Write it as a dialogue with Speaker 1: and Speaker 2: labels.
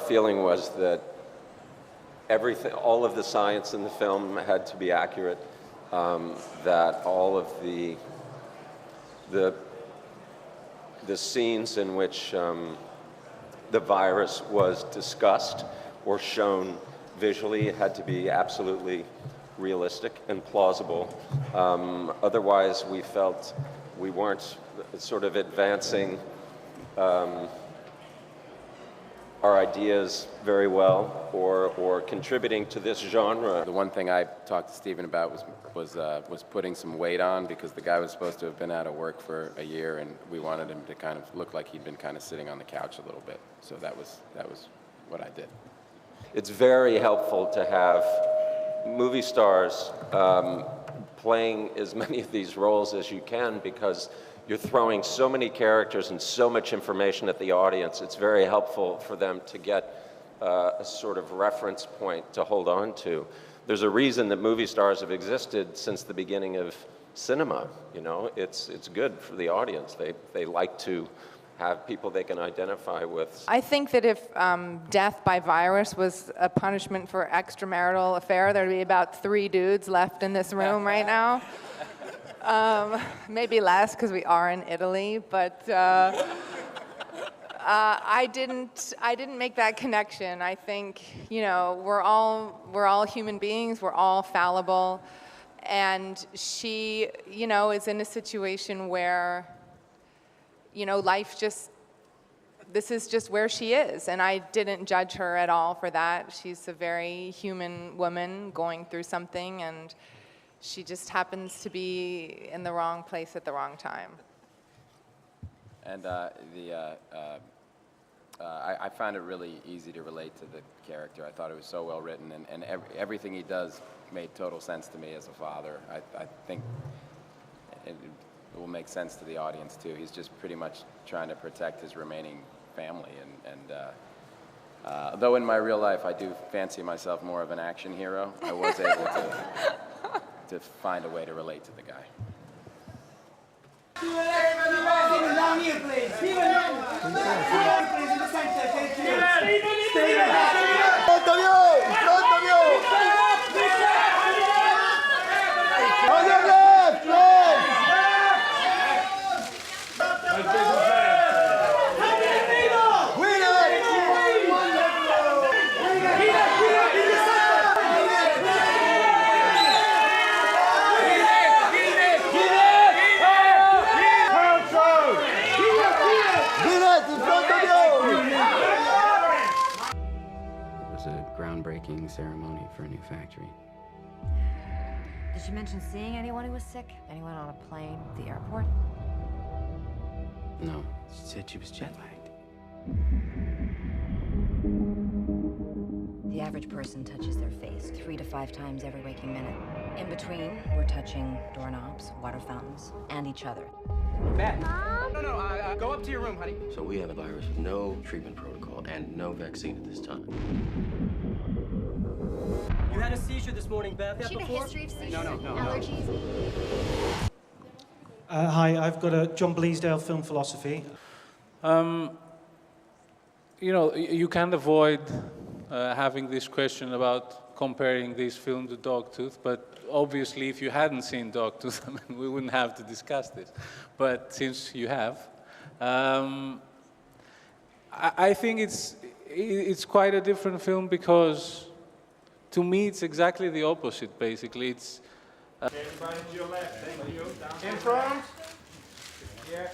Speaker 1: feeling was that everything, all of the science in the film had to be accurate, that all of the scenes in which the virus was discussed or shown visually had to be absolutely realistic and plausible. Otherwise, we felt we weren't sort of advancing our ideas very well, or contributing to this genre.
Speaker 2: The one thing I talked to Stephen about was putting some weight on, because the guy was supposed to have been out of work for a year, and we wanted him to kind of look like he'd been kind of sitting on the couch a little bit. So that was what I did.
Speaker 1: It's very helpful to have movie stars playing as many of these roles as you can, because you're throwing so many characters and so much information at the audience. It's very helpful for them to get a sort of reference point to hold on to. There's a reason that movie stars have existed since the beginning of cinema. You know, it's good for the audience. They like to have people they can identify with.
Speaker 3: I think that if death by virus was a punishment for extramarital affair, there'd be about 3 dudes left in this room right now. Maybe less, because we are in Italy, but I didn't make that connection. I think, you know, we're all human beings. We're all fallible, and she, you know, is in a situation where, you know, this is just where she is, and I didn't judge her at all for that. She's a very human woman going through something, and she just happens to be in the wrong place at the wrong time.
Speaker 2: And I found it really easy to relate to the character. I thought it was so well written, and everything he does made total sense to me as a father. I think it will make sense to the audience too. He's just pretty much trying to protect his remaining family, and though in my real life I do fancy myself more of an action hero, I was able to find a way to relate to the guy.
Speaker 4: Steven, down here, please. Steven, please, in the center. Thank you. Steven!
Speaker 5: Front of you! Front of you! On your left! Left!
Speaker 6: Groundbreaking ceremony for a new factory.
Speaker 7: Did she mention seeing anyone who was sick? Anyone on a plane, the airport?
Speaker 6: No, she said she was jet-lagged.
Speaker 7: The average person touches their face 3 to 5 times every waking minute. In between, we're touching doorknobs, water fountains, and each other.
Speaker 8: Matt. No, go up to your room, honey.
Speaker 9: So we have a virus with no treatment protocol and no vaccine at this time.
Speaker 8: You had a seizure this morning, Beth.
Speaker 10: Does she have a history of seizures?
Speaker 8: No.
Speaker 10: Allergies?
Speaker 11: Hi, I've got a John Bleasdale film philosophy.
Speaker 12: You know, you can't avoid having this question about comparing this film to Dogtooth, but obviously if you hadn't seen Dogtooth, I mean, we wouldn't have to discuss this. But since you have, I think it's quite a different film, because to me it's exactly the opposite, basically. It's
Speaker 4: Everybody to your left, thank you. In front. Yeah.